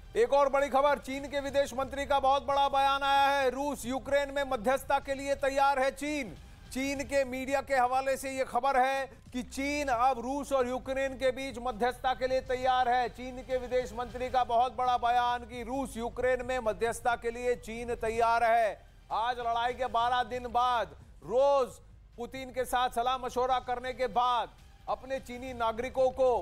एक और बड़ी खबर, चीन के विदेश मंत्री का बहुत बड़ा बयान आया है। रूस यूक्रेन में मध्यस्थता के लिए तैयार है। चीन के मीडिया के हवाले से यह खबर है कि चीन अब रूस और यूक्रेन के बीच मध्यस्थता के लिए तैयार है। चीन के विदेश मंत्री का बहुत बड़ा बयान कि रूस यूक्रेन में मध्यस्थता के लिए चीन तैयार है। आज लड़ाई के 12 दिन बाद, रोज पुतिन के साथ सलाह मशवरा करने के बाद अपने चीनी नागरिकों को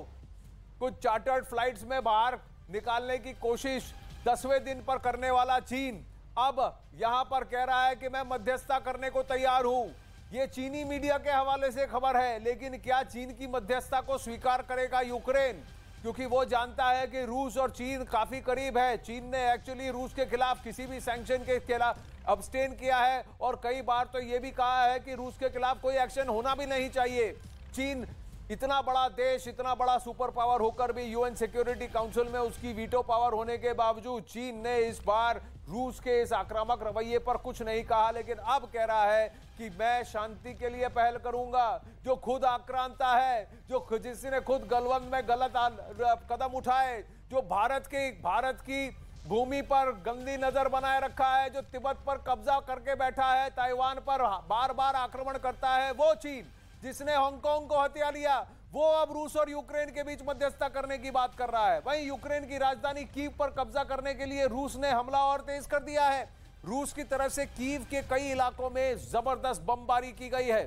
कुछ चार्टर्ड फ्लाइट्स में बाहर निकालने की कोशिश 10वें दिन पर करने वाला चीन अब यहां पर कह रहा है कि मैं मध्यस्थता करने को तैयार हूं। यह चीनी मीडिया के हवाले से खबर है। लेकिन क्या चीन की मध्यस्थता को स्वीकार करेगा यूक्रेन? क्योंकि वो जानता है कि रूस और चीन काफी करीब है। चीन ने एक्चुअली रूस के खिलाफ किसी भी सैंक्शन के खिलाफ अब्सटेन किया है और कई बार तो यह भी कहा है कि रूस के खिलाफ कोई एक्शन होना भी नहीं चाहिए। चीन इतना बड़ा देश, इतना बड़ा सुपर पावर होकर भी यूएन सिक्योरिटी काउंसिल में उसकी वीटो पावर होने के बावजूद चीन ने इस बार रूस के इस आक्रामक रवैये पर कुछ नहीं कहा। लेकिन अब कह रहा है कि मैं शांति के लिए पहल करूंगा। जो खुद आक्रांता है, जिसने खुद गलवान में गलत कदम उठाए, जो भारत की भूमि पर गंदी नजर बनाए रखा है, जो तिब्बत पर कब्जा करके बैठा है, ताइवान पर बार बार आक्रमण करता है, वो चीन जिसने हांगकांग को हथिया लिया, वो अब रूस और यूक्रेन के बीच मध्यस्थता करने की बात कर रहा है। वहीं यूक्रेन की राजधानी कीव पर कब्जा करने के लिए रूस ने हमला और तेज कर दिया है। रूस की तरफ से कीव के कई इलाकों में जबरदस्त बमबारी की गई है।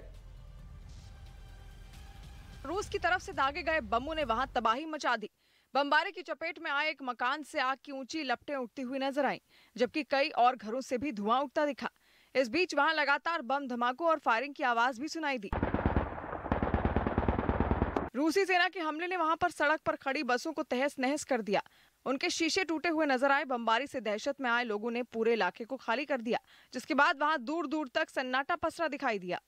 रूस की तरफ से दागे गए बमों ने वहां तबाही मचा दी। बमबारी की चपेट में आए एक मकान से आग की ऊंची लपटें उठती हुई नजर आईं, जबकि कई और घरों से भी धुआं उठता दिखा। इस बीच वहां लगातार बम धमाकों और फायरिंग की आवाज भी सुनाई दी। रूसी सेना के हमले ने वहां पर सड़क पर खड़ी बसों को तहस नहस कर दिया। उनके शीशे टूटे हुए नजर आए। बमबारी से दहशत में आए लोगों ने पूरे इलाके को खाली कर दिया, जिसके बाद वहां दूर दूर तक सन्नाटा पसरा दिखाई दिया।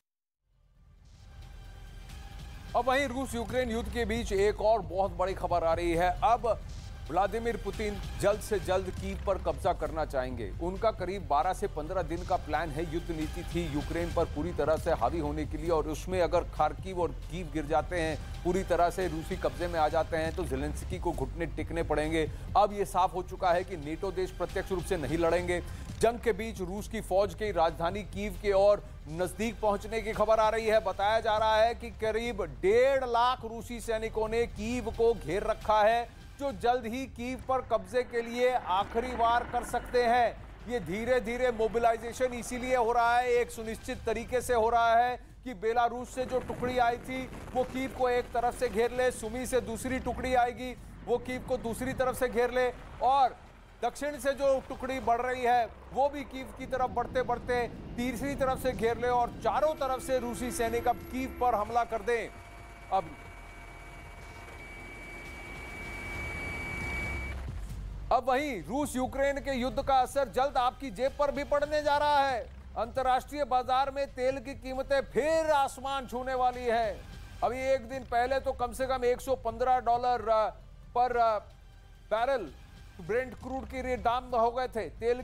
अब वहीं रूस यूक्रेन युद्ध के बीच एक और बहुत बड़ी खबर आ रही है। अब व्लादिमीर पुतिन जल्द से जल्द कीव पर कब्जा करना चाहेंगे। उनका करीब 12 से 15 दिन का प्लान है। युद्ध नीति थी यूक्रेन पर पूरी तरह से हावी होने के लिए, और उसमें अगर खार्किव और कीव गिर जाते हैं, पूरी तरह से रूसी कब्जे में आ जाते हैं, तो ज़ेलेंस्की को घुटने टिकने पड़ेंगे। अब यह साफ हो चुका है कि नेटो देश प्रत्यक्ष रूप से नहीं लड़ेंगे। जंग के बीच रूस की फौज की राजधानी कीव के और नजदीक पहुंचने की खबर आ रही है। बताया जा रहा है कि करीब 1.5 लाख रूसी सैनिकों ने कीव को घेर रखा है, जो जल्द ही कीव पर कब्जे के लिए आखिरी वार कर सकते हैं। ये धीरे धीरे मोबिलाइजेशन इसीलिए हो रहा है, एक सुनिश्चित तरीके से हो रहा है कि बेलारूस से जो टुकड़ी आई थी वो कीव को एक तरफ से घेर ले, सुमी से दूसरी टुकड़ी आएगी वो कीव को दूसरी तरफ से घेर ले, और दक्षिण से जो टुकड़ी बढ़ रही है वो भी कीव की तरफ बढ़ते बढ़ते तीसरी तरफ से घेर ले, और चारों तरफ से रूसी सैनिक अब कीव पर हमला कर दें। अब वहीं रूस यूक्रेन के युद्ध का असर जल्द आपकी जेब पर भी पड़ने जा रहा है। अंतर्राष्ट्रीय बाजार में तेल की कीमतें फिर आसमान छूने वाली है। अभी एक दिन पहले तो कम से कम $115 पर बैरल ब्रेंट क्रूड के दाम हो गए थे तेल